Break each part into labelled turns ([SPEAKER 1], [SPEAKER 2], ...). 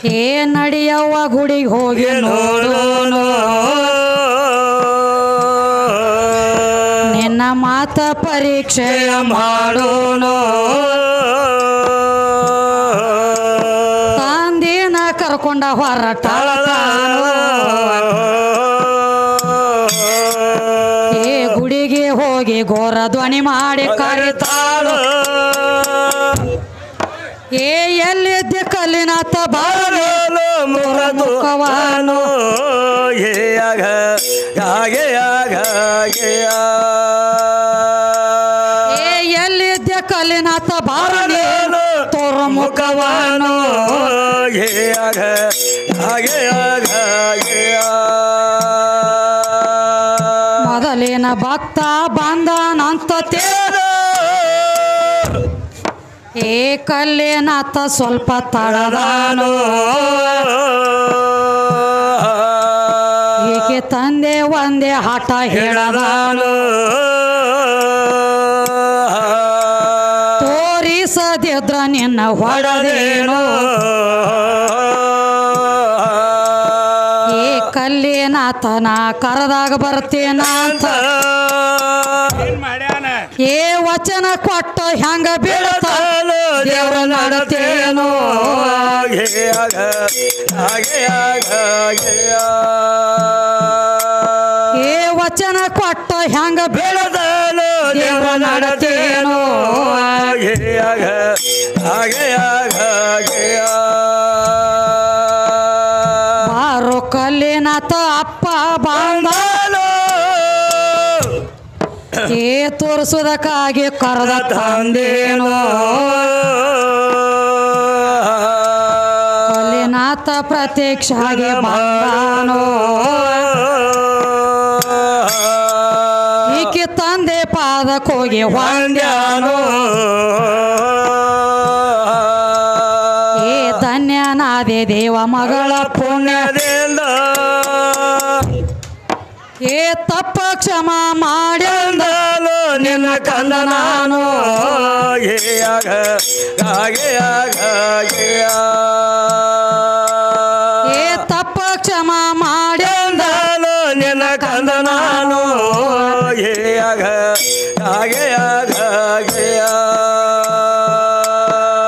[SPEAKER 1] ಏ ನಡಿಯವ್ವ ಗುಡಿಗೆ ಹೋಗಿ ನೋಡೋನು ನಿನ್ನ ಮಾತ ಪರೀಕ್ಷೆಯ ಮಾಡೋನು ತಂದಿನ ಕರ್ಕೊಂಡ ಹೊರಟಾಳ ಏ ಗುಡಿಗೆ ಹೋಗಿ ಘೋರ ಧ್ವನಿ ಮಾಡಿ ಕರಿತಾಳು ಏ ಎಲ್ಲಿದ್ದೆ ಕಲ್ಲಿನಾಥ ಬಾಳು ಮುಖವಾನು
[SPEAKER 2] ಏ
[SPEAKER 1] ಎಲ್ಲಿದ್ದೆ ಕಲ್ಲಿನಾಥ ಬಾಳು ತೋರ ಮುಖವಾನು ಮೊದಲಿನ ಭಕ್ತ ಬಂದನಂತ ಏ ಕಲ್ಲಿನಾಥ ಸ್ವಲ್ಪ ತಡದಾನು ಏಕೆ ತಂದೆ ಒಂದೇ ಹಠ ಹೇಳದಾನು ತೋರಿಸದಿದ್ರ ನಿನ್ನ ಹೊಡೆದೇನು ಏ ಕಲ್ಲಿನಾಥನ ಕರೆದಾಗ ಬರ್ತೇನಂತ ಏ ವಚನ ಕೊಟ್ಟು ಹೆಂಗ ಬೀಳ್ತಾಳು ದೇವ್ರ ನಡತೇನು ಏ ವಚನ ಕೊಟ್ಟು ಹೆಂಗ ಬೀಳ್ತಾಳು ದೇವ್ರ ನಡತೇನು ಬಾರೋ ಕಲ್ಲಿನಾಥ ಅಪ್ಪ ಬಾಂಧಾಳು ಏ ತೋರಿಸೋದಕ್ಕಾಗಿ ಕರೆದ ತಂದೇನು ಕಲ್ಲಿನಾಥ ಪ್ರತ್ಯಕ್ಷ ಆಗಿ ಬಂದಾನು ಈಕೆ ತಂದೆ ಪಾದಕ್ಕೆ ಹೋಗಿ ಹೊಂದ್ಯಾನು ಏ ಧನ್ಯನಾದೆ ದೇವ ಮಗಳ ಪುಣ್ಯದಿಂದ ಏ ತಪ್ಪ ಕ್ಷಮ ಮಾಡಿಂದಲು ನಿನ್ನ ಕಂದ ನಾನು ಏ ತಪ್ಪ ಕ್ಷಮ ಮಾಡಿಂದಲು ನಿನ್ನ ಕಂದ ನಾನು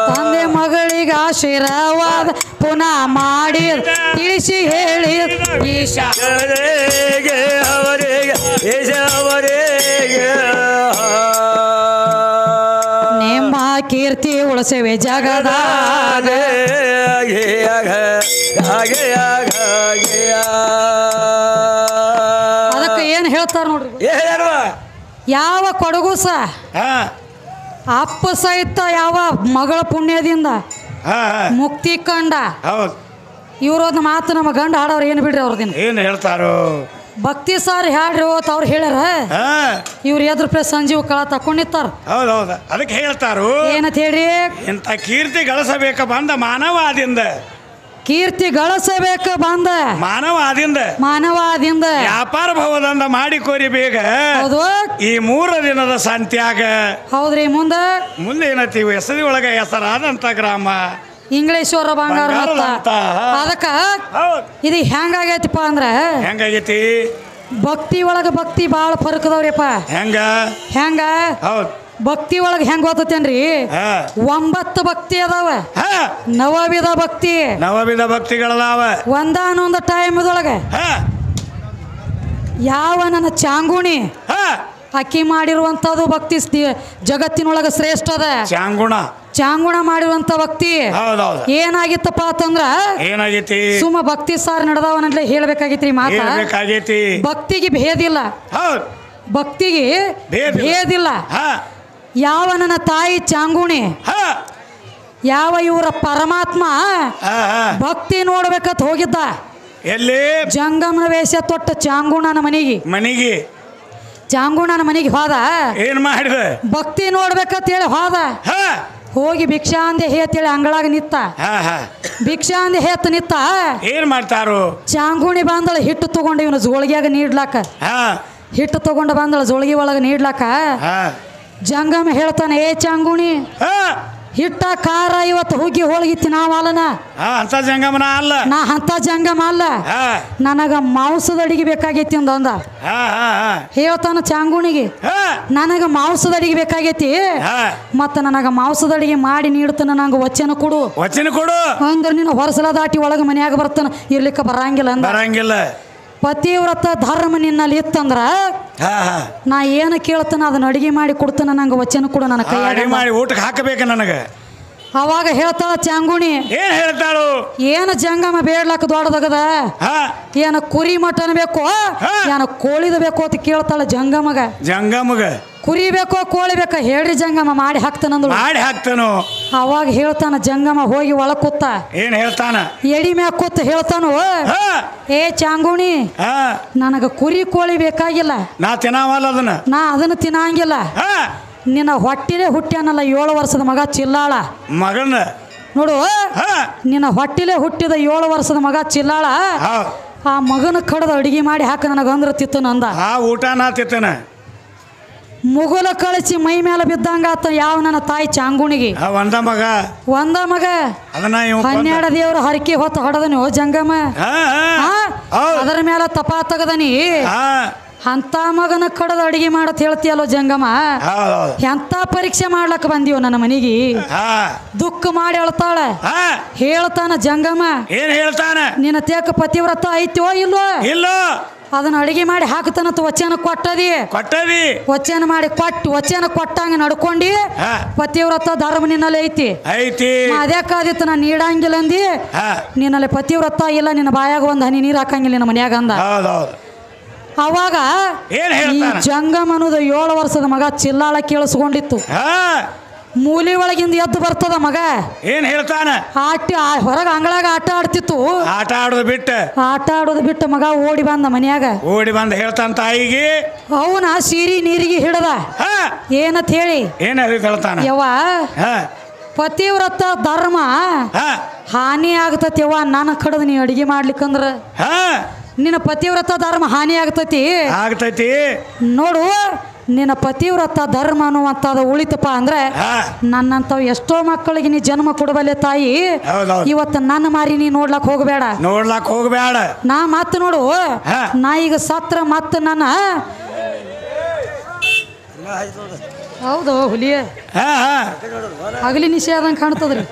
[SPEAKER 1] ತಂದೆ ಮಗಳಿಗೆ ಆಶೀರ್ವಾದ ಪುನಃ ಮಾಡಿ ತಿಳಿಸಿ ಹೇಳಿ ಈಶಾ ನಿಮ್ಮ ಕೀರ್ತಿ ಉಳಿಸೇವೆ ಜಗದಾಗ ಅದಕ್ಕೆ ಏನು ಹೇಳ್ತಾರ ನೋಡ್ರಿ ಯಾವ ಕೊಡಗು ಅಪ್ಪ ಸಹಿತ ಯಾವ ಮಗಳ ಪುಣ್ಯದಿಂದ ಮುಕ್ತಿ ಕಂಡ ಇವ್ರೊಂದು ಮಾತು ನಮ್ಮ ಗಂಡ ಹಾಡೋರು ಏನು ಬಿಡ್ರಿ ಅವ್ರದಿನ
[SPEAKER 2] ಏನು ಹೇಳ್ತಾರೋ
[SPEAKER 1] ಭಕ್ತಿ ಸಾರ್ ಹೇಳ್ರಿ ಓತ್ ಅವ್ರು ಹೇಳ್ಯಾರ ಇವ್ರು ಎದ್ರ ರೂಪಾಯಿ ಸಂಜೀವ್ ಕಳ ತಕೊಂಡಿರ್ತಾರ
[SPEAKER 2] ಹೌದೌದ ಅದಕ್ಕೆ ಹೇಳ್ತಾರು
[SPEAKER 1] ಏನಂತ ಹೇಳ್ರಿ
[SPEAKER 2] ಇಂಥ ಕೀರ್ತಿ ಗಳಿಸಬೇಕ ಬಂದ ಮಾನವಾದಿಂದ
[SPEAKER 1] ಕೀರ್ತಿ ಗಳಿಸಬೇಕ ಬಂದ ಮಾನವಾದಿಂದ
[SPEAKER 2] ವ್ಯಾಪಾರ ಭವದಿಂದ ಮಾಡಿ ಕೋರಿ ಬೇಗ
[SPEAKER 1] ಹೌದು
[SPEAKER 2] ಈ 3 ದಿನದ ಸಂತ್ಯಾಗ
[SPEAKER 1] ಹೌದ್ರಿ ಮುಂದೆ
[SPEAKER 2] ಏನತ್ತೀವಿ ಹೆಸರಿ ಒಳಗ ಹೆಸರಾದಂತ ಗ್ರಾಮ
[SPEAKER 1] ಇಂಗ್ಲೇಶ್ವರ ಬಂಗಾರ ಅದಕ್ಕ ಇದು ಹೆಂಗಾಗೈತಿಪ್ಪ ಅಂದ್ರ
[SPEAKER 2] ಹೆಂಗಾಗೈತಿ
[SPEAKER 1] ಭಕ್ತಿ ಒಳಗ ಭಕ್ತಿ ಬಾಳ ಫರಕದವ್ರಿಪ್ಪ ಹೆಂಗ ಭಕ್ತಿ ಒಳಗ ಹೆಂಗ ಗೊತ್ತೇನ್ರಿ 9 ಭಕ್ತಿ ಅದಾವ ನವವಿಧ
[SPEAKER 2] ಭಕ್ತಿಗಳದಾವ
[SPEAKER 1] ಒಂದಾನೊಂದು ಟೈಮ್ದೊಳಗ ಯಾವ ನನ್ನ ಚಾಂಗುಣಿ ಅಕ್ಕಿ ಮಾಡಿರುವಂತದ್ದು ಭಕ್ತಿ ಜಗತ್ತಿನೊಳಗ ಶ್ರೇಷ್ಠ ಅದ ಚಾಂಗುಣ ಮಾಡಿರುವಂತ ಭಕ್ತಿ ಏನಾಗಿತ್ತಪ್ಪ ಅಂತಂದ್ರ
[SPEAKER 2] ಏನಾಗೈತಿ
[SPEAKER 1] ಸುಮ್ಮ ಭಕ್ತಿ ಸಾರ್ ನಡೆದವನಂತ ಹೇಳ್ಬೇಕಾಗಿತ್ರಿ ಮಾತಾ ಭಕ್ತಿಗೆ ಭೇದಿಲ್ಲ ಭಕ್ತಿಗೆ ಭೇದಿಲ್ಲ ಯಾವ ನನ್ನ ತಾಯಿ ಚಾಂಗುಣಿ ಯಾವ ಇವರ ಪರಮಾತ್ಮ ಭಕ್ತಿ ನೋಡ್ಬೇಕಂತ ಹೋಗಿದ್ದ
[SPEAKER 2] ಎಲ್ಲಿ
[SPEAKER 1] ಜಂಗಮನ ವೇಷ ತೊಟ್ಟ ಚಾಂಗುಣನ ಮನೆಗೆ ಚಾಂಗುಣನ ಮನೆಗೆ ಹೋದ
[SPEAKER 2] ಏನ್ ಮಾಡಿದ
[SPEAKER 1] ಭಕ್ತಿ ನೋಡ್ಬೇಕಂತ ಹೇಳಿ ಹೋದ ಹೋಗಿ ಭಿಕ್ಷಾ ಅಂದೆ ಹೇತೇಳಿ ಅಂಗಳಾಗ ನಿತ್ತ ಭಿಕ್ಷಾ ಅಂದೆ ಹೇತ್ ನಿತ್ತ
[SPEAKER 2] ಏನ್ ಮಾಡ್ತಾರು
[SPEAKER 1] ಚಾಂಗುಣಿ ಬಂದಳ ಹಿಟ್ಟು ತಗೊಂಡು ಇವನು ಜೋಳಿಗ್ಯಾಗ ನೀಡ್ಲಾಕ ಹಿಟ್ಟು ತಗೊಂಡು ಬಂದಳ ಜೋಳಿಗೆ ಒಳಗೆ ನೀಡ್ಲಾಕ ಜಂಗಮ ಹೇಳ್ತಾನೆ ಏ ಚಾಂಗುಣಿ ಹಿಟ್ಟ ಖಾರ ಇವತ್ತು ಹುಗ್ಗಿ ಹೋಳಿಗೆ ತಿನ್ನಾವಲ್ಲನ
[SPEAKER 2] ಅಂತ ಜಂಗಮನ ಅಲ್ಲ
[SPEAKER 1] ನಾ ಅಂತ ಜಂಗಮ ಅಲ್ಲ ನನಗ ಮಾಂಸದ ಅಡಿಗೆ ಬೇಕಾಗೈತಿ ಅಂದ ಹೇಳ್ತಾನ ಚಾಂಗುಣಿಗೆ ನನಗ ಮಾಂಸದ ಅಡಿಗೆ ಬೇಕಾಗೈತಿ ಮತ್ತ ನನಗ ಮಾಂಸದ ಅಡಿಗೆ ಮಾಡಿ ನೀಡ್ತಾನ ನಂಗೆ ವಚನ ಕೊಡು ಅಂದ್ರೆ ನೀನು ಹೊರಸಲ ದಾಟಿ ಒಳಗ ಮನ್ಯಾಗ ಬರ್ತಾನ ಇರ್ಲಿಕ್ಕೆ ಬರಂಗಿಲ್ಲ ಪತಿವ್ರತ ಧರ್ಮ ನಿನ್ನಲ್ಲಿ ಇತ್ತಂದ್ರ ನಾ ಏನು ಕೇಳ್ತಾನ ಅದನ್ನ ಅಡಿಗೆ ಮಾಡಿ ಕೊಡ್ತಾನ ನಂಗೆ ವಚನ ಕೊಡು ನನ್ನ ಕೈ
[SPEAKER 2] ಮಾಡಿ ಊಟಕ್ಕೆ ಹಾಕಬೇಕ ನನಗ
[SPEAKER 1] ಅವಾಗ ಹೇಳ್ತಾಳ ಚಾಂಗುಣಿ
[SPEAKER 2] ಏನ್ ಹೇಳ್ತಾಳು
[SPEAKER 1] ಏನು ಜಂಗಮ ಬೇಡ್ಲಕ್ಕ ದೊಡ್ಡದಗದ ಏನ ಕುರಿ ಮಟನ್ ಬೇಕೋ ಏನ ಕೋಳಿದ ಬೇಕೋ ಅಂತ ಕೇಳ್ತಾಳ ಜಂಗಮಗ ಕುರಿ ಬೇಕೋ ಕೋಳಿ ಬೇಕೋ ಹೇಳ್ರಿ ಜಂಗಮ ಮಾಡಿ ಹಾಕ್ತಾನು ಅವಾಗ ಹೇಳ್ತಾನ ಜಂಗಮ ಹೋಗಿ ಒಳಗ್ ಕೂತ
[SPEAKER 2] ಏನ್ ಹೇಳ್ತಾನ
[SPEAKER 1] ಎಡಿ ಮ್ಯಾಗ ಕೂತ ಹೇಳ್ತಾನು ಏ ಚಾಂಗುಣಿ ನನಗ ಕುರಿ ಕೋಳಿ ಬೇಕಾಗಿಲ್ಲ
[SPEAKER 2] ನಾ
[SPEAKER 1] ಅದನ್ನ ತಿನ್ನಂಗಿಲ್ಲ ನಿನ್ನ ಹೊಟ್ಟಿಲೆ ಹುಟ್ಟ್ಯಾನಲ್ಲ 7 ವರ್ಷದ ಮಗ ಚಿಲ್ಲಾಳ
[SPEAKER 2] ಮಗನ
[SPEAKER 1] ನೋಡು ನಿನ್ನ ಹೊಟ್ಟಿಲೆ ಹುಟ್ಟಿದ 7 ವರ್ಷದ ಮಗ ಚಿಲ್ಲಾಳ ಆ ಮಗನ ಕಡದ ಅಡಿಗೆ ಮಾಡಿ ಹಾಕ ನನಗಂದ್ರ ತಿತ್ತನಂದ
[SPEAKER 2] ಊಟ ನಾ ತಿತ್ತನ
[SPEAKER 1] ಮುಗುಲ ಕಳಿಸಿ ಮೈ ಮೇಲೆ ಬಿದ್ದಂಗ ಆತ ಯಾವ ನನ್ನ ತಾಯಿ ಚಾಂಗುಣಿಗೆ
[SPEAKER 2] ಒಂದ ಮಗ
[SPEAKER 1] 12 ದೇವ್ರ ಹರಕೆ ಹೊತ್ತು ಹೊಡೆದನಿ ಜಂಗಮ ಅದರ ಮೇಲೆ ತಪಾ ತಗದನಿ ಅಂತ ಮಗನ ಕಡದ ಅಡಿಗೆ ಮಾಡತ್ ಹೇಳ್ತೀಯಲ್ಲೋ ಜಂಗಮ ಎಂತ ಪರೀಕ್ಷೆ ಮಾಡ್ಲಕ್ಕ ಬಂದೀವ ನನ್ನ ಮನೆಗೆ ದುಃಖ ಮಾಡಿ ಹೇಳ್ತಾಳ ಹೇಳ್ತಾನ ಜಂಗಮ
[SPEAKER 2] ಏನ್ ಹೇಳ್ತಾನ
[SPEAKER 1] ನಿನ್ನ ತೇಕ ಪತಿವ್ರತ ಐತಿಯೋ ಇಲ್ಲೋ ಅದನ್ನ ಅಡಿಗೆ ಮಾಡಿ ಹಾಕ್ತಾನಂತ ವಚನ ಕೊಟ್ಟದಿ ವಚನ ಮಾಡಿ ವಚನ ಕೊಟ್ಟಂಗ ನಡ್ಕೊಂಡಿ ಪತಿವ್ರತ ಧರ್ಮ ನಿನ್ನಲ್ಲಿ ಐತಿ ಅದ್ಯಾಕಾದಿತ್ತು ನಾನು ನೀಡಂಗಿಲ್ಲ ಅಂದಿ ನಿನ್ನಲ್ಲಿ ಪತಿವ್ರತ ಇಲ್ಲ ನಿನ್ನ ಬಾಯಾಗ ಒಂದ್ ಹನಿ ನೀರ್ ಹಾಕಂಗಿಲ್ಲ ನಿನ್ನ ಮನ್ಯಾಗ ಅಂದ ಅವಾಗ ಈ ಜಂಗಮ ಅನ್ನೋದು 7 ವರ್ಷದ ಮಗ ಚಿಲ್ಲಾಳ ಕೇಳಿಸ್ಕೊಂಡಿತ್ತು ಮೂಲಿ ಒಳಗಿಂದ ಎದ್ದು ಬರ್ತದ ಮಗ
[SPEAKER 2] ಏನ್ ಹೇಳ್ತಾನ
[SPEAKER 1] ಹೊರಗ ಅಂಗಳಾಗ ಆಟ ಆಡ್ತಿತ್ತು
[SPEAKER 2] ಆಟ ಆಡೋದು ಬಿಟ್ಟು ಮಗ ಓಡಿ ಬಂದ ಹೇಳ್ತಾನ ತಾಯಿಗೆ
[SPEAKER 1] ಅವನ ಸೀರಿ ನೀರಿಗೆ ಹಿಡದ ಏನಂತ ಹೇಳಿ
[SPEAKER 2] ಹೇಳ್ತಾನ
[SPEAKER 1] ಯವ್ವ ಪತಿವ್ರತ ಧರ್ಮ ಹಾನಿ ಆಗ್ತತಿ ಯವ್ವ ನನ್ನ ಕಡದ ನೀ ಅಡಿಗೆ ಮಾಡ್ಲಿಕ್ಕಂದ್ರ ನಿನ್ನ ಪತಿವ್ರತ ಧರ್ಮ ಹಾನಿ ಆಗ್ತೈತಿ ನೋಡು ನಿನ್ನ ಪತಿವ್ರತ ಧರ್ಮ ಅನ್ನುವಂಥದ್ದು ಉಳಿತಪ್ಪ ಅಂದ್ರೆ ನನ್ನಂತವ್ ಎಷ್ಟೋ ಮಕ್ಕಳಿಗೆ ನೀ ಜನ್ಮ ಕೊಡಬಲ್ಲೆ ತಾಯಿ ಇವತ್ತು ನನ್ನ ಮಾರಿ ನೀ ನೋಡ್ಲಕ್ ಹೋಗಬೇಡ ನಾ ಮತ್ತ ನೋಡು ನಾ ಈಗ ಸತ್ರ ಮತ್ತ ನನ್ನ ಹೌದು ಹುಲಿಯ ಹಗಲಿ ನಿಷೇಧಂಗೆ ಕಾಣ್ತದ್ರಿ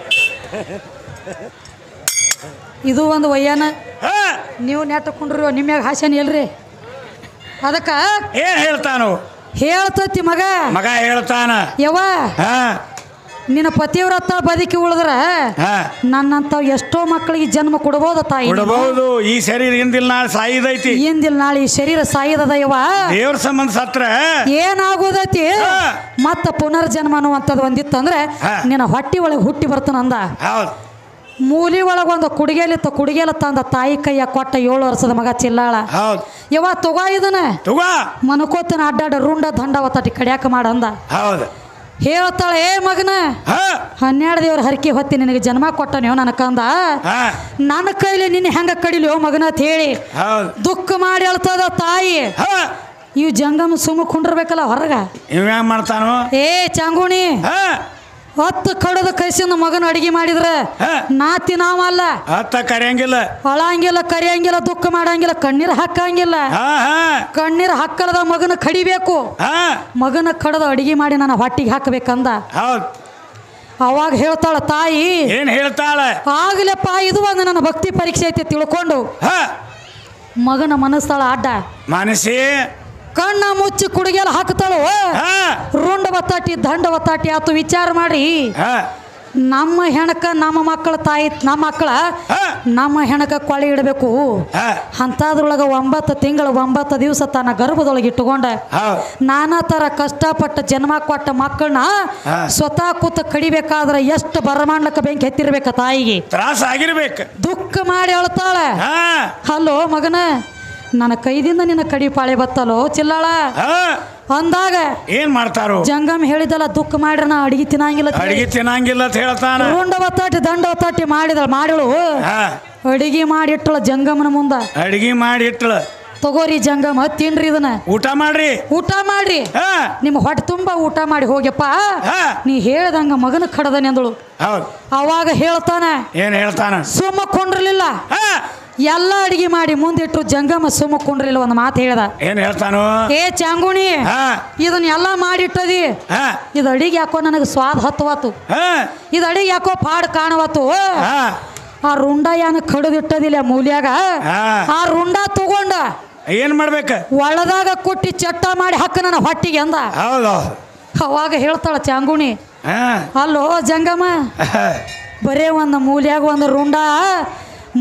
[SPEAKER 1] ಇದು ಒಂದು ವಯ್ಯಾನ ನೀವು ನೆಟ್ಟಕೊಂಡ್ರಿ ನಿಮ್ಯಾಗ ಹಾಸ್ಯನ ಇಲ್ರಿ ಅದಕ್ಕ
[SPEAKER 2] ಏನ್ ಹೇಳ್ತಾನು
[SPEAKER 1] ಹೇಳ್ತತಿ ಮಗ
[SPEAKER 2] ಹೇಳ್ತಾನ
[SPEAKER 1] ಯವ್ವ ನಿನ್ನ ಪತಿವ್ರತ ಬದುಕಿ ಉಳಿದ್ರ ನನ್ನಂತವ್ ಎಷ್ಟೋ ಮಕ್ಕಳಿಗೆ ಜನ್ಮ ಕೊಡಬಹುದು ತಾಯಿ
[SPEAKER 2] ಈ ಶರೀರ ಹಿಂದಿಲ್ ನಾಳೆ ಸಾಯಿದೈತಿ
[SPEAKER 1] ಈ ಶರೀರ ಸಾಯಿದದ ಯವ್ವ
[SPEAKER 2] ದೇವ್ರ ಸಂಬಂಧ ಸತ್ರ
[SPEAKER 1] ಏನಾಗೋದೈತಿ ಮತ್ತ ಪುನರ್ಜನ್ಮ ಅನ್ನುವಂಥದ್ದು ಒಂದಿತ್ತಂದ್ರೆ ನಿನ್ನ ಹೊಟ್ಟಿ ಒಳಗೆ ಹುಟ್ಟಿ ಬರ್ತಾನಂದ ಮೂಲಿ ಒಳಗ ಒಂದು ಕುಡಿಗೆಲ ತಂದ ತಾಯಿ ಕೈಯ ಕೊಟ್ಟ 7 ವರ್ಷದ ಮಗ ಚಿಲ್ಲಾಳ ಯವ್ವ ತಗೋ ಇದನ್ನ ಮನಕೋತನ ಅಡ್ಡಾಡ ರುಂಡ ದಂಡವತ್ತಟಿ ಕಡ್ಯಾಕ ಮಾಡಂದ ಹೇಳ್ತಾಳ ಏ ಮಗನ 12 ದೇವ್ರ ಹರಕೆ ಹೊತ್ತಿ ನಿನಗೆ ಜನ್ಮ ಕೊಟ್ಟನೇವ್ ನನಕಂದ ನನ್ನ ಕೈಲಿ ನಿನ್ನ ಹೆಂಗ ಕಡಿಲಿಯೋ ಮಗನ ಅಂತ ಹೇಳಿ ದುಃಖ ಮಾಡಿ ಹೇಳ್ತದ ತಾಯಿ ಇವ್ ಜಂಗಮ ಸುಮ್ಮ ಕುಂಡಿರ್ಬೇಕಲ್ಲ ಹೊರಗ
[SPEAKER 2] ಮಾಡ್ತಾನು
[SPEAKER 1] ಏ ಚಾಂಗುಣಿ 10 ಕಡದ ಕೈಸಿಂದ ಮಗನ ಅಡಿಗೆ ಮಾಡಿದ್ರ ನಾತಿ ನಾವಲ್ಲ
[SPEAKER 2] ಕರಿಯಂಗಿಲ್ಲ
[SPEAKER 1] ಅಳಂಗಿಲ್ಲ ಕರಿಯಂಗಿಲ್ಲ ದುಃಖ ಮಾಡಂಗಿಲ್ಲ ಕಣ್ಣೀರ್ ಹಾಕಂಗಿಲ್ಲ ಕಣ್ಣೀರ್ ಹಾಕಲದ ಮಗನ ಕಡಿಬೇಕು ಮಗನ ಕಡದ ಅಡಿಗೆ ಮಾಡಿ ನನ್ನ ಹೊಟ್ಟಿಗೆ ಹಾಕಬೇಕಂದ ಅವಾಗ ಹೇಳ್ತಾಳ ತಾಯಿ
[SPEAKER 2] ಏನ್ ಹೇಳ್ತಾಳ
[SPEAKER 1] ಆಗ್ಲಪ್ಪ ಇದು ಒಂದು ನನ್ನ ಭಕ್ತಿ ಪರೀಕ್ಷೆ ಐತಿ ತಿಳ್ಕೊಂಡು ಮಗನ ಮನಸ್ತಾಳ ಅಡ್ಡ
[SPEAKER 2] ಮನಸ್ಸೇ
[SPEAKER 1] ಕಣ್ಣ ಮುಚ್ಚಿ ಕುಡಿಗೆಲ್ಲ ಹಾಕ್ತಾಳು ರುಂಡ ಒತ್ತಾಟಿ ದಂಡ ಒತ್ತಾಟಿ ಆತು ವಿಚಾರ ಮಾಡಿ ನಮ್ಮ ಹೆಣಕ ನಮ್ಮ ಮಕ್ಕಳ ತಾಯಿ ನಮ್ಮ ಹೆಣಕ ಕೊಳೆ ಇಡಬೇಕು ಅಂತದ್ರೊಳಗ 9 ತಿಂಗಳು 9 ದಿವಸ ತನ್ನ ಗರ್ಭದೊಳಗೆ ಇಟ್ಟುಕೊಂಡ ನಾನಾ ತರ ಕಷ್ಟಪಟ್ಟ ಜನ್ಮ ಕೊಟ್ಟ ಮಕ್ಕಳನ್ನ ಸ್ವತಃ ಕೂತ ಕಡಿಬೇಕಾದ್ರೆ ಎಷ್ಟು ಬರಮಾಡ್ಲಕ್ಕ ಬೆಂಕಿ ಎತ್ತಿರ್ಬೇಕ ತಾಯಿಗೆ
[SPEAKER 2] ತ್ರಾಸ ಆಗಿರ್ಬೇಕು
[SPEAKER 1] ದುಃಖ ಮಾಡಿ ಹೇಳ್ತಾಳ ಹಲೋ ಮಗನ ನನ್ನ ಕೈದಿಂದ ನಿನ್ನ ಕಡಿ ಪಾಳೆ ಬತ್ತಲೋ ಚಿಲ್ಲಾಳ ಅಂದಾಗ
[SPEAKER 2] ಏನ್ ಮಾಡ್ತಾರೋ
[SPEAKER 1] ಜಂಗಮ್ ಹೇಳಿದಲ್ಲ ದುಃಖ ಮಾಡ್ರ ನಾ ಅಡಿಗೆ
[SPEAKER 2] ತಿನ್ನಂಗಿಲ್ಲ ಅಂತ ಹೇಳ್ತಾನ
[SPEAKER 1] ರುಂಡ ಒತ್ತಾಟಿ ದಂಡ ಒತ್ತಾಟಿ ಮಾಡಿದಳು ಅಡಿಗೆ ಮಾಡಿಟ್ಟಳ ಜಂಗಮನ ಮುಂದ
[SPEAKER 2] ಅಡಿಗೆ ಮಾಡಿಟ್ಟಳ
[SPEAKER 1] ತಗೋರಿ ಜಂಗಮ ತಿನ್ರಿ ಇದನ್ನ
[SPEAKER 2] ಊಟ ಮಾಡ್ರಿ
[SPEAKER 1] ನಿಮ್ಮ ಹೊಟ್ಟೆ ತುಂಬಾ ಊಟ ಮಾಡಿ ಹೋಗ್ಯಪ್ಪ ನೀ ಹೇಳ್ದಂಗ ಮಗನ ಕಡದನೆ ಅಂದಳು. ಅವಾಗ ಹೇಳ್ತಾನ
[SPEAKER 2] ಏನ್ ಹೇಳ್ತಾನ?
[SPEAKER 1] ಸುಮ್ಮ ಕೊಂಡ್ರಲಿಲ್ಲ, ಎಲ್ಲ ಅಡಿಗೆ ಮಾಡಿ ಮುಂದಿಟ್ಟು ಜಂಗಮ ಸುಮ್ಮ ಕೊಂಡ್ರಿಲ್ಲ. ಒಂದು ಮಾತು ಹೇಳ್ದ.
[SPEAKER 2] ಏನ್ ಹೇಳ್ತಾನು?
[SPEAKER 1] ಏ ಚಾಂಗುಣಿ, ಇದನ್ನ ಎಲ್ಲ ಮಾಡಿಟ್ಟದಿ, ಇದು ಅಡಿಗೆ ಯಾಕೋ ನನಗೆ ಸ್ವಾದ ಹತ್ತುವತ್ತು, ಇದು ಅಡಿಗೆ ಯಾಕೋ ಪಾಡ್ ಕಾಣವತ್ತು. ಆ ರುಂಡ ಏನ ಕಡದಿಟ್ಟದಿಲ್ಲ ಮೂಲ್ಯಾಗ, ಆ ರುಂಡ ತಗೊಂಡ
[SPEAKER 2] ಏನ್ ಮಾಡ್ಬೇಕ?
[SPEAKER 1] ಒಳದಾಗ ಕೊಟ್ಟಿ ಚಟ್ಟ ಮಾಡಿ ಹಕ್ಕ ನನ್ನ ಹೊಟ್ಟಿಗೆ ಅಂದ. ಅವಾಗ ಹೇಳ್ತಾಳ ಚಾಂಗುಣಿ, ಅಲ್ಲೋ ಜಂಗಮ, ಬರೇ ಒಂದು ಮೂಲ್ಯಾಗ ಒಂದು ರುಂಡ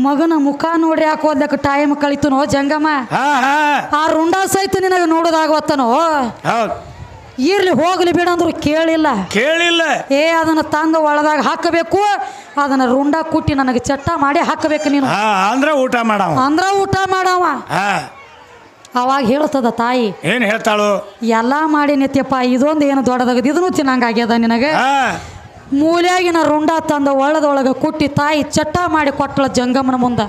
[SPEAKER 1] ಮಗನ ಮುಖ ನೋಡಿ ಹಾಕೋದಕ್ಕೆ ಟೈಮ್ ಕಳಿತನೋ ಜಂಗಮ, ಆ ರುಂಡ ಸಹಿತ ನಿನಗೆ ನೋಡೋದಾಗವತ್ತನೋ. ಇರ್ಲಿ ಹೋಗ್ಲಿ ಬಿಡಂದ್ರು ಕೇಳಿಲ್ಲ. ಏ ಅದನ್ನ ತಂದು ಒಳದಾಗ ಹಾಕಬೇಕು, ಅದನ್ನ ರುಂಡ ಕುಟ್ಟಿ ನನಗೆ ಚಟ್ಟ ಮಾಡಿ ಹಾಕಬೇಕು ನೀನು,
[SPEAKER 2] ಅಂದ್ರ ಊಟ ಮಾಡವ.
[SPEAKER 1] ಅವಾಗ ಹೇಳ್ತದ ತಾಯಿ.
[SPEAKER 2] ಏನ್ ಹೇಳ್ತಾಳು?
[SPEAKER 1] ಎಲ್ಲಾ ಮಾಡಿ ನಿತ್ಯಪ್ಪ, ಇದೊಂದು ಏನು ದೊಡ್ಡದಾಗದ, ಇದನ್ನು ತಿನ್ನಂಗಾಗ್ಯದ ನಿನಗೆ. ಮೂಲ್ಯಾಗಿನ ರುಂಡ ತಂದ ಒಳದೊಳಗ ಕುಟ್ಟಿ ತಾಯಿ ಚಟ್ಟ ಮಾಡಿ ಕೊಟ್ಲ ಜಂಗಮನ ಮುಂದ.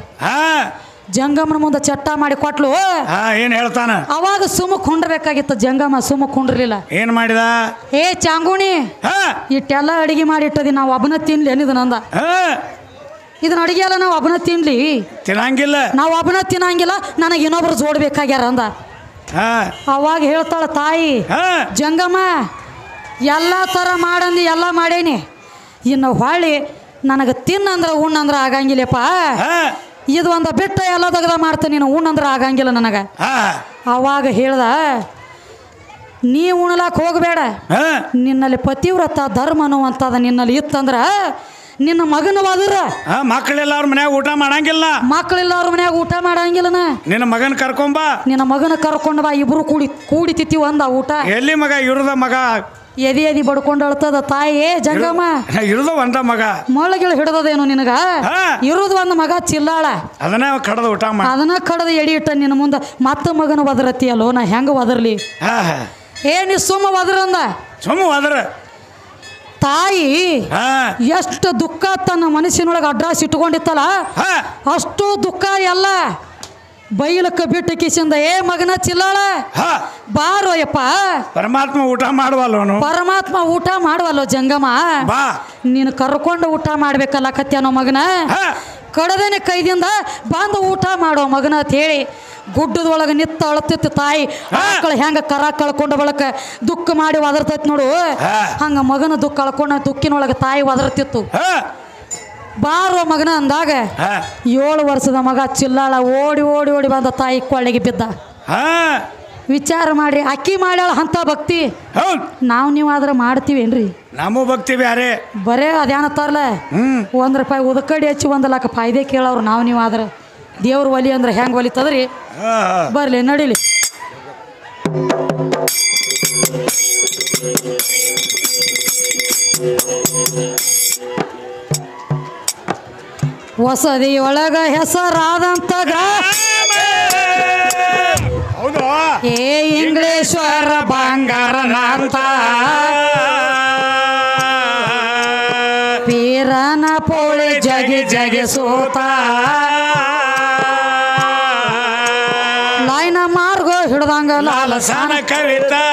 [SPEAKER 1] ಜಂಗಮನ ಮುಂದೆ ಚಟ್ಟ ಮಾಡಿ ಕೊಟ್ಲು.
[SPEAKER 2] ಏನ್ ಹೇಳ್ತಾನ? ಅವಾಗ
[SPEAKER 1] ಸುಮ್ಮ ಕುಂಡ್ರಬೇಕಾಗಿತ್ತು ಜಂಗಮ, ಸುಮ್ಮ ಕುಂಡ್ರಲಿಲ್ಲ.
[SPEAKER 2] ಏನ್ ಮಾಡಿದ?
[SPEAKER 1] ಏ ಚಾಂಗುಣಿ, ಇಟ್ಟೆಲ್ಲ ಅಡಿಗೆ ಮಾಡಿಟ್ಟದಿ, ನಾವು ಒಬ್ಬನ ತಿನ್ಲಿ ಏನಿದು ನಂದ. ಇದನ್ನ ಅಡಿಗೆ ಎಲ್ಲ ನಾವು ಒಬ್ಬನ ತಿನ್ನಂಗಿಲ್ಲ, ನಾವು ಒಬ್ಬನ ತಿನ್ನಂಗಿಲ್ಲ, ನನಗೆ ಇನ್ನೊಬ್ರು ಜೋಡ್ಬೇಕಾಗ್ಯಾರ ಅಂದ. ಅವಾಗ ಹೇಳ್ತಾಳ ತಾಯಿ, ಜಂಗಮ ಎಲ್ಲ ಥರ ಮಾಡಂದಿ, ಎಲ್ಲ ಮಾಡೇನಿ, ಇನ್ನು ಹೊಳ್ಳಿ ನನಗೆ ತಿನ್ನಂದ್ರೆ ಉಣ್ಣಂದ್ರೆ ಆಗಂಗಿಲ್ಲಪ್ಪ, ಇದು ಒಂದು ಬಿಟ್ಟ ಎಲ್ಲ ತೆಗ್ದ ಮಾಡ್ತೀನಿ, ನೀನು ಉಣ್ಣಂದ್ರೆ ಆಗಂಗಿಲ್ಲ ನನಗೆ. ಅವಾಗ ಹೇಳ್ದ, ನೀ ಉಣಲಾಕ ಹೋಗಬೇಡ, ನಿನ್ನಲ್ಲಿ ಪತಿವ್ರತ ಧರ್ಮ ಅನ್ನುವಂಥದ ನಿನ್ನಲ್ಲಿ ಇತ್ತಂದ್ರ ನಿನ್ನ ಮಗನ ಹೋದ್ರ
[SPEAKER 2] ಮಕ್ಕಳೆಲ್ಲ ಅವ್ರ ಮನ್ಯಾಗ ಊಟ ಮಾಡಂಗಿಲ್ಲ,
[SPEAKER 1] ಊಟ ಮಾಡಂಗಿಲ್ಲನ.
[SPEAKER 2] ನಿನ್ನ ಮಗನ
[SPEAKER 1] ಕರ್ಕೊಂಡ್ ಬಾ, ಇಬ್ರು ಕೂಡಿತಿತ್ತೀವಿ ಅಂದ ಊಟ.
[SPEAKER 2] ಎಲ್ಲಿ ಮಗ? ಇರದ ಮಗ
[SPEAKER 1] ಎದಿ ಬಡ್ಕೊಂಡು ಅಳ್ತದ ತಾಯಿ. ಜಂಗಮ
[SPEAKER 2] ಇರುದ ಒಂದ ಮಗ,
[SPEAKER 1] ಮೊಳಗಿಳ ಹಿಡ್ದದೇನು ನಿನಗ? ಇರುದ ಒಂದು ಮಗ ಚಿಲ್ಲಾಳ,
[SPEAKER 2] ಅದನ್ನ ಕಡದ ಊಟ ಮಾಡಿ,
[SPEAKER 1] ಅದನ್ನ ಕಡದ ಎಡಿ ಇಟ್ಟ ನಿನ್ನ ಮುಂದ. ಮತ್ತ ಮಗನ ಒದರತಿ ಅಲ್ಲೋ, ನಾ ಹೆಂಗ ಒದರ್ಲಿ? ನೀ ಸುಮ್ಮ ಒದರಂದ. ತಾಯಿ ಎಷ್ಟು ದುಃಖ ತನ್ನ ಮನಸ್ಸಿನೊಳಗೆ ಅಡ್ರಾಸ್ ಇಟ್ಕೊಂಡಿತ್ತಲ್ಲ, ಅಷ್ಟು ದುಃಖ ಎಲ್ಲ ಬೈಲಕ್ಕೆ ಬಿಟ್ಟು ಕಿಸಿಂದ, ಏ ಮಗನ ಚಿಲ್ಲಾಳ ಬಾರೋ ಯಪ್ಪ,
[SPEAKER 2] ಪರಮಾತ್ಮ ಊಟ ಮಾಡುವಲ್ಲೋ ಜಂಗಮ,
[SPEAKER 1] ನೀನು ಕರ್ಕೊಂಡು ಊಟ ಮಾಡ್ಬೇಕಲ್ಲ ಕತ್ಯಾನೋ ಮಗನ, ಕಡದೇನೆ ಕೈದಿಂದ ಬಂದು ಊಟ ಮಾಡೋ ಮಗನ ಅಂತ ಹೇಳಿ ಗುಡ್ಡದೊಳಗೆ ನಿತ್ತ ಅಳತಿತ್ತು ತಾಯಿ. ಮಕ್ಕಳು ಹೆಂಗ ಕರ ಕಳ್ಕೊಂಡ ಬಳಕ ದುಃಖ ಮಾಡಿ ಒದರ್ತೈತಿ ನೋಡು, ಹಂಗ ಮಗನ ದುಃಖ ಕಳ್ಕೊಂಡ ದುಃಖಿನೊಳಗೆ ತಾಯಿ ಒದರ್ತಿತ್ತು. ಬಾರೋ ಮಗನ ಅಂದಾಗ 7 ವರ್ಷದ ಮಗ ಚಿಲ್ಲಾಳ ಓಡಿ ಓಡಿ ಓಡಿ ಬಂದ ತಾಯಿ ಕೊಳ್ಳಿಗೆ ಬಿದ್ದ. ವಿಚಾರ ಮಾಡ್ರಿ, ಅಕ್ಕಿ ಮಾಡ್ಯಾಳ ಅಂತ ಭಕ್ತಿ, ನೀವು ಆದ್ರೆ ಮಾಡ್ತೀವೇನ್ರಿ?
[SPEAKER 2] ನಾವು ಭಕ್ತಿ ಬ್ಯಾರೆ,
[SPEAKER 1] ಬರೇ ಅದೇನತ್ತಾರಲ್ಲ, ₹1 ಉದಕಡಿ ಹಚ್ಚಿ 1 ಲಕ್ಷ ಫಾಯ್ದೆ ಕೇಳವ್ರು. ನೀವು ಆದ್ರೆ ದೇವ್ರ ಒಲಿ ಅಂದ್ರೆ ಹೆಂಗೆ ಒಲಿತದ್ರಿ? ಬರ್ಲಿ ನಡಿಲಿ. ವಸದಿ ಒಳಗ ಹೆಸರಾದಂತ ಏ ಇಂಗ್ಲೇಶ್ವರ ಬಂಗಾರನಾಥ ಪೀರನ ಪೋಳಿ ಜಗಿ ಸೋತ ಲೈನ ಮಾರ್ಗ ಹಿಡ್ದಂಗ
[SPEAKER 2] ಲಾಲಸಾನ ಕವಿತಾ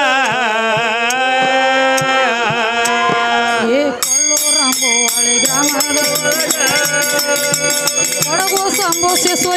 [SPEAKER 1] ಸಂಬೋಸಿಸುವ